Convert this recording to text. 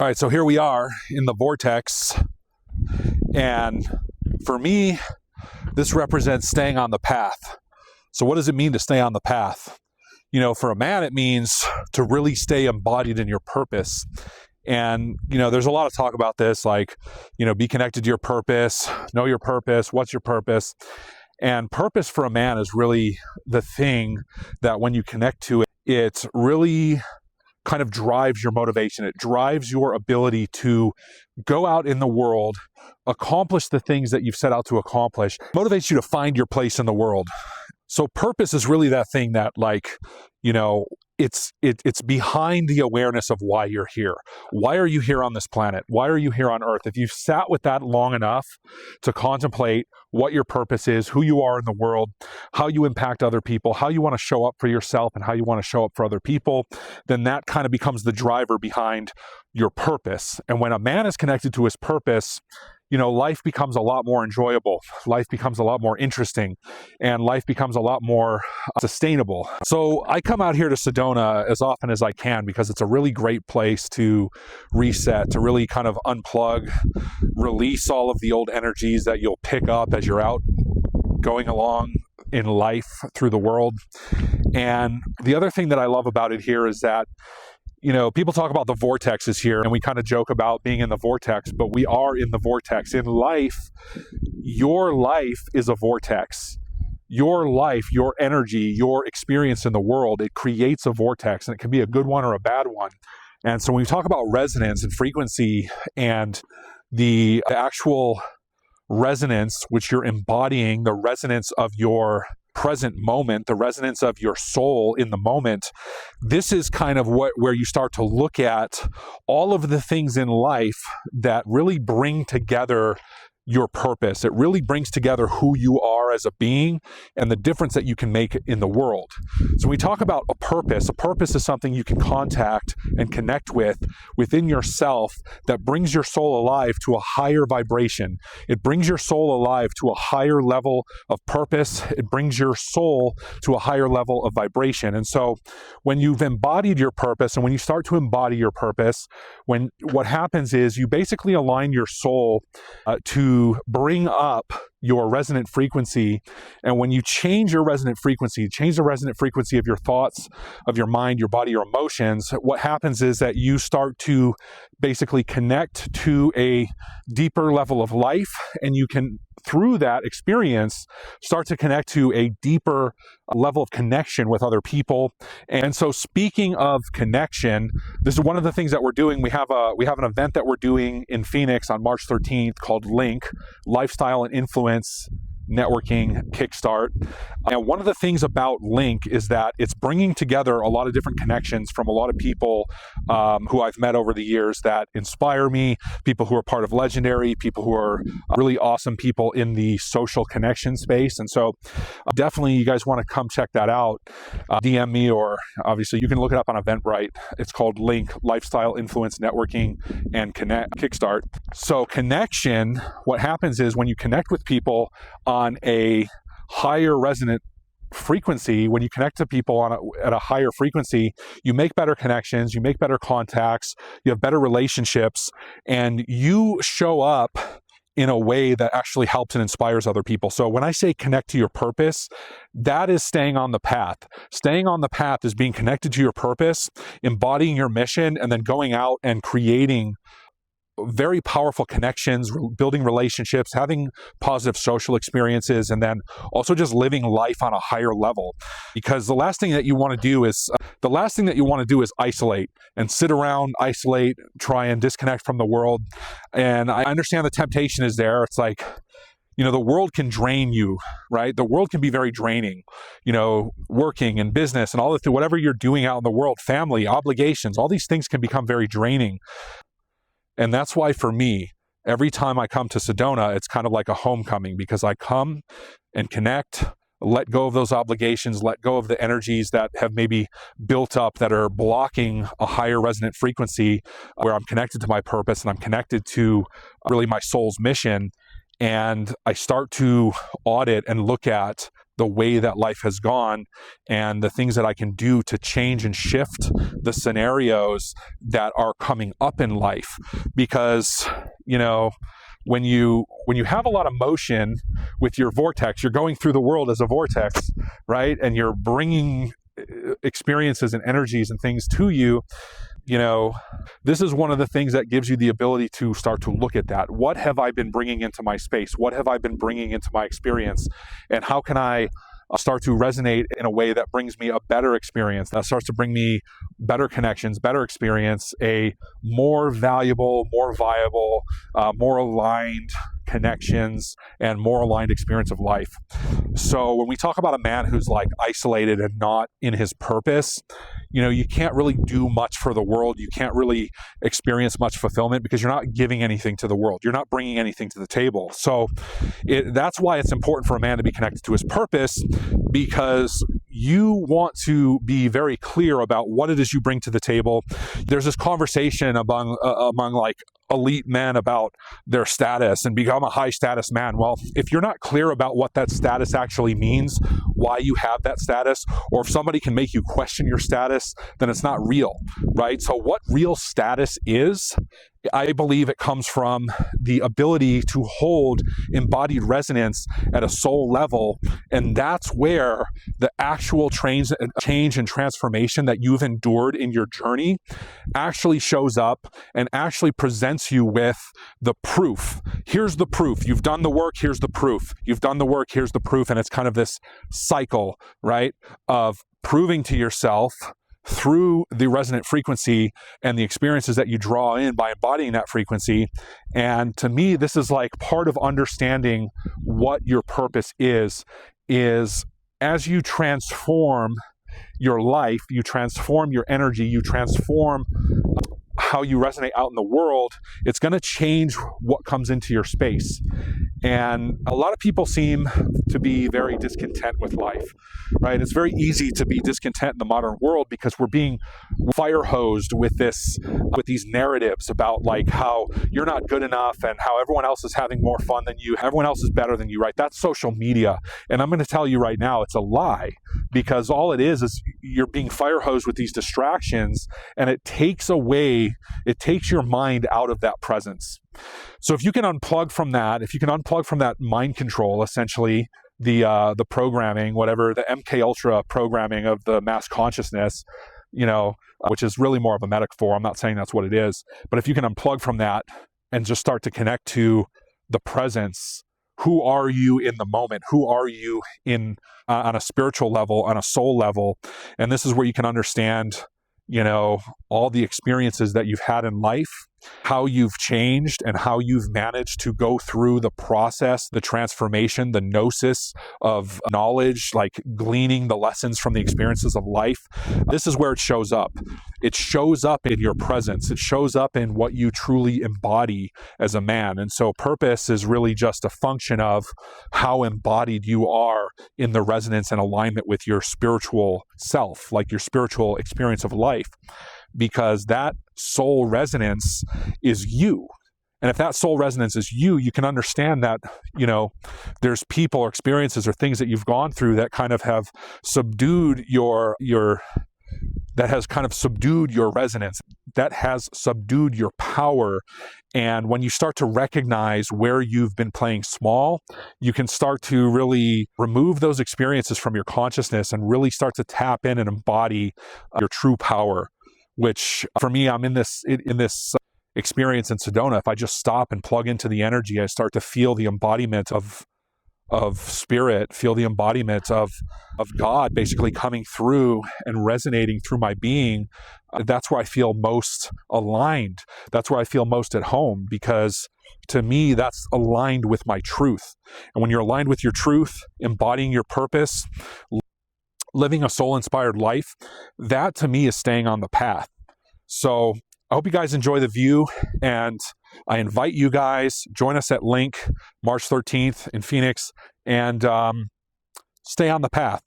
All right, so here we are in the vortex, and for me, this represents staying on the path. So what does it mean to stay on the path? For a man, it means to really stay embodied in your purpose. And, there's a lot of talk about this, like, be connected to your purpose, know your purpose, what's your purpose? And purpose for a man is really the thing that when you connect to it, it really kind of drives your motivation. It drives your ability to go out in the world, accomplish the things that you've set out to accomplish, motivates you to find your place in the world. So purpose is really that thing that, it's behind the awareness of why you're here. Why are you here on this planet? Why are you here on Earth? If you've sat with that long enough to contemplate what your purpose is, who you are in the world, how you impact other people, how you want to show up for yourself and how you want to show up for other people, then that kind of becomes the driver behind your purpose. And when a man is connected to his purpose, life becomes a lot more enjoyable. Life becomes a lot more interesting, and life becomes a lot more sustainable. So I come out here to Sedona as often as I can because it's a really great place to reset, to really kind of unplug, release all of the old energies that you'll pick up as you're out going along in life through the world. And the other thing that I love about it here is that people talk about the vortexes here, and we kind of joke about being in the vortex, but we are in the vortex. In life, your life is a vortex. Your life, your energy, your experience in the world, it creates a vortex, and it can be a good one or a bad one. And so when we talk about resonance and frequency and the actual resonance, which you're embodying, the resonance of your present moment, the resonance of your soul in the moment, this is kind of where you start to look at all of the things in life that really bring together your purpose. It really brings together who you are as a being and the difference that you can make in the world. So when we talk about a purpose is something you can contact and connect with within yourself that brings your soul alive to a higher vibration. It brings your soul alive to a higher level of purpose. It brings your soul to a higher level of vibration. And so when you've embodied your purpose, and when you start to embody your purpose, what happens is you basically align your soul to bring up your resonant frequency. And when you change your resonant frequency, change the resonant frequency of your thoughts, of your mind, your body, your emotions, what happens is that you start to basically connect to a deeper level of life, and you can, through that experience, start to connect to a deeper level of connection with other people. And so speaking of connection, this is one of the things that we're doing. We have an event that we're doing in Phoenix on March 13th called Link, Lifestyle and Influence Networking Kickstart. And one of the things about Link is that it's bringing together a lot of different connections from a lot of people who I've met over the years that inspire me, people who are part of Legendary, people who are really awesome people in the social connection space. And so definitely you guys want to come check that out. DM me, or obviously you can look it up on Eventbrite. It's called Link, Lifestyle Influence Networking and Kickstart. So connection, what happens is when you connect with people on a higher resonant frequency, when you connect to people at a higher frequency, you make better connections, you make better contacts, you have better relationships, and you show up in a way that actually helps and inspires other people. So when I say connect to your purpose, that is staying on the path. Staying on the path is being connected to your purpose, embodying your mission, and then going out and creating very powerful connections, building relationships, having positive social experiences, and then also just living life on a higher level. Because the last thing that you want to do is isolate and sit around, isolate, try and disconnect from the world. And I understand the temptation is there. It's like, the world can drain you, right? The world can be very draining, working and business and all the whatever you're doing out in the world, family, obligations, all these things can become very draining. And that's why for me, every time I come to Sedona, it's kind of like a homecoming, because I come and connect, let go of those obligations, let go of the energies that have maybe built up that are blocking a higher resonant frequency, where I'm connected to my purpose and I'm connected to really my soul's mission. And I start to audit and look at the way that life has gone and the things that I can do to change and shift the scenarios that are coming up in life. Because, when you have a lot of motion with your vortex, you're going through the world as a vortex, right? And you're bringing experiences and energies and things to you. This is one of the things that gives you the ability to start to look at that. What have I been bringing into my space? What have I been bringing into my experience? And how can I start to resonate in a way that brings me a better experience, that starts to bring me better connections, better experience, a more valuable, more viable, more aligned connections, and more aligned experience of life. So when we talk about a man who's like isolated and not in his purpose, you can't really do much for the world. You can't really experience much fulfillment because you're not giving anything to the world. You're not bringing anything to the table. So that's why it's important for a man to be connected to his purpose, because you want to be very clear about what it is you bring to the table. There's this conversation among like elite men about their status and become a high status man. Well, if you're not clear about what that status actually means, why you have that status, or if somebody can make you question your status, then it's not real, right? So what real status is, I believe it comes from the ability to hold embodied resonance at a soul level. And that's where the actual change and transformation that you've endured in your journey actually shows up and actually presents you with the proof. Here's the proof. You've done the work. Here's the proof. You've done the work. Here's the proof. And it's kind of this cycle, right, of proving to yourself through the resonant frequency and the experiences that you draw in by embodying that frequency. And to me, this is like part of understanding what your purpose is as you transform your life, you transform your energy, you transform how you resonate out in the world, it's going to change what comes into your space. And a lot of people seem to be very discontent with life, right? It's very easy to be discontent in the modern world because we're being fire hosed with these narratives about like how you're not good enough and how everyone else is having more fun than you, everyone else is better than you, right? That's social media. And I'm going to tell you right now, it's a lie, because all it is you're being fire hosed with these distractions, and it takes your mind out of that presence. So if you can unplug from that, mind control, essentially the programming, whatever, the MK Ultra programming of the mass consciousness, which is really more of a metaphor. I'm not saying that's what it is, but if you can unplug from that and just start to connect to the presence, who are you in the moment? Who are you in on a spiritual level, on a soul level? And this is where you can understand, all the experiences that you've had in life, how you've changed and how you've managed to go through the process, the transformation, the gnosis of knowledge, like gleaning the lessons from the experiences of life. This is where it shows up. It shows up in your presence. It shows up in what you truly embody as a man. And so purpose is really just a function of how embodied you are in the resonance and alignment with your spiritual self, like your spiritual experience of life. Because that soul resonance is you. And if that soul resonance is you, you can understand that, there's people or experiences or things that you've gone through that kind of have subdued that has kind of subdued your resonance, that has subdued your power. And when you start to recognize where you've been playing small, you can start to really remove those experiences from your consciousness and really start to tap in and embody your true power. Which for me, I'm in this experience in Sedona. If I just stop and plug into the energy, I start to feel the embodiment of spirit, feel the embodiment of God basically coming through and resonating through my being. That's where I feel most aligned. That's where I feel most at home, because to me, that's aligned with my truth. And when you're aligned with your truth, embodying your purpose, living a soul-inspired life, that to me is staying on the path. So I hope you guys enjoy the view, and I invite you guys, join us at Link March 13th in Phoenix, and stay on the path.